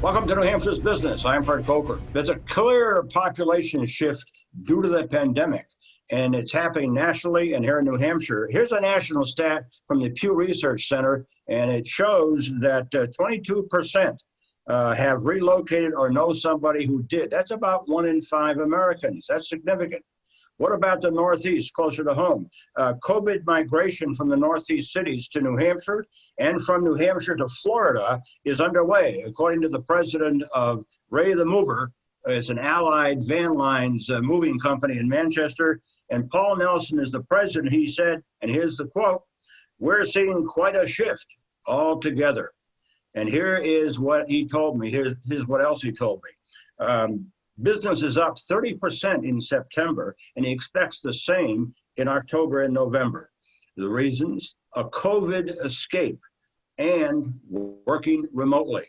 Welcome to New Hampshire's Business. I'm Fred Coker. There's a clear population shift due to the pandemic, and it's happening nationally and here in New Hampshire. Here's a national stat from the Pew Research Center, and it shows that 22% have relocated or know somebody who did. That's about 1 in 5 Americans. That's significant. What about the Northeast, closer to home? COVID migration from the Northeast cities to New Hampshire and from New Hampshire to Florida is underway. According to the president of Ray the Mover, it's an Allied Van Lines moving company in Manchester, and Paul Nelson is the president. He said, and here's the quote, "We're seeing quite a shift altogether." And here is what he told me. Here's what else he told me. Business is up 30% in September, and he expects the same in October and November. The reasons? A COVID escape and working remotely.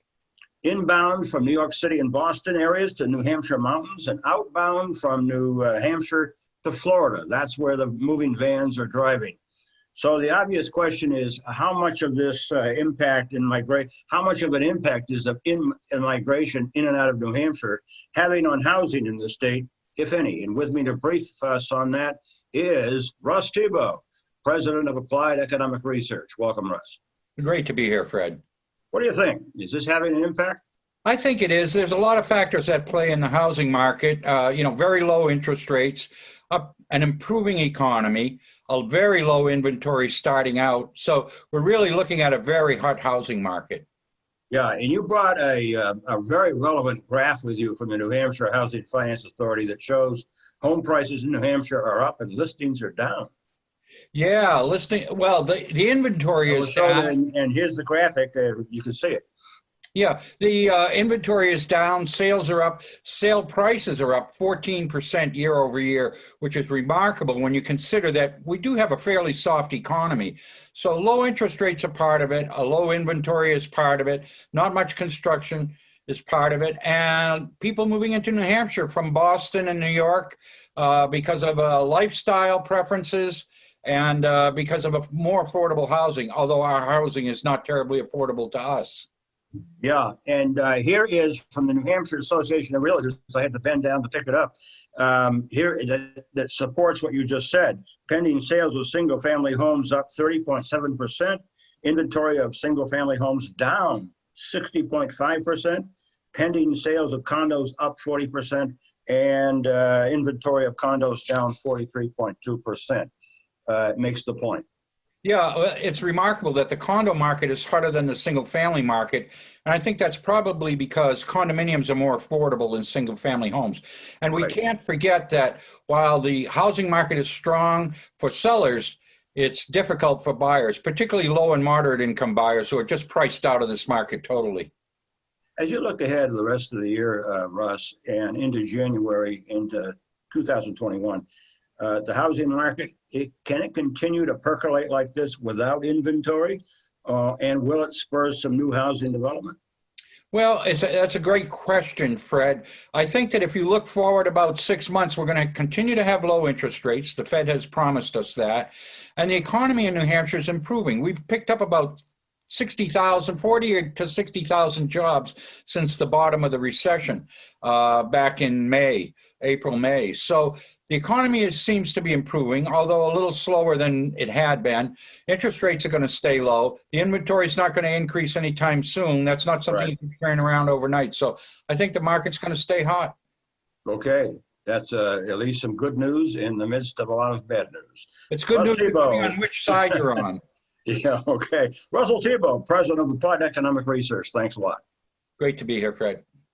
Inbound from New York City and Boston areas to New Hampshire mountains, and outbound from New Hampshire to Florida. That's where the moving vans are driving. So the obvious question is, how much of this impact in migration, how much of an impact is in migration in and out of New Hampshire having on housing in the state, if any? And with me to brief us on that is Russ Thibault, President of Applied Economic Research. Welcome, Russ. Great to be here, Fred. What do you think? Is this having an impact? I think it is. There's a lot of factors at play in the housing market. Very low interest rates, an improving economy, a very low inventory starting out. So we're really looking at a very hot housing market. Yeah, and you brought a very relevant graph with you from the New Hampshire Housing Finance Authority that shows home prices in New Hampshire are up and listings are down. Yeah, the inventory is down. And here's the graphic, you can see it. Yeah, the inventory is down, sales are up, sale prices are up 14% year over year, which is remarkable when you consider that we do have a fairly soft economy. So low interest rates are part of it, a low inventory is part of it, not much construction is part of it, and people moving into New Hampshire from Boston and New York because of lifestyle preferences and because of a more affordable housing, although our housing is not terribly affordable to us. Yeah, and here is from the New Hampshire Association of Realtors. I had to bend down to pick it up. Here that supports what you just said. Pending sales of single-family homes up 30.7%. Inventory of single-family homes down 60.5%. Pending sales of condos up 40%, and inventory of condos down 43.2%. It makes the point. Yeah, it's remarkable that the condo market is harder than the single-family market, and I think that's probably because condominiums are more affordable than single-family homes. And we can't forget that while the housing market is strong for sellers, it's difficult for buyers, particularly low and moderate income buyers who are just priced out of this market totally. As you look ahead to the rest of the year, Russ, and into January, into 2021, the housing market, can it continue to percolate like this without inventory? And will it spur some new housing development? Well, that's a great question, Fred. I think that if you look forward about 6 months, we're going to continue to have low interest rates. The Fed has promised us that. And the economy in New Hampshire is improving. We've picked up about 40 to 60,000 jobs since the bottom of the recession back in April, May. So the economy seems to be improving, although a little slower than it had been. Interest rates are going to stay low. The inventory is not going to increase anytime soon. That's not something you can turn around overnight. So I think the market's going to stay hot. Okay. That's at least some good news in the midst of a lot of bad news. It's good news depending on which side you're on. Yeah, okay. Russell Thibault, President of Applied Economic Research. Thanks a lot. Great to be here, Fred.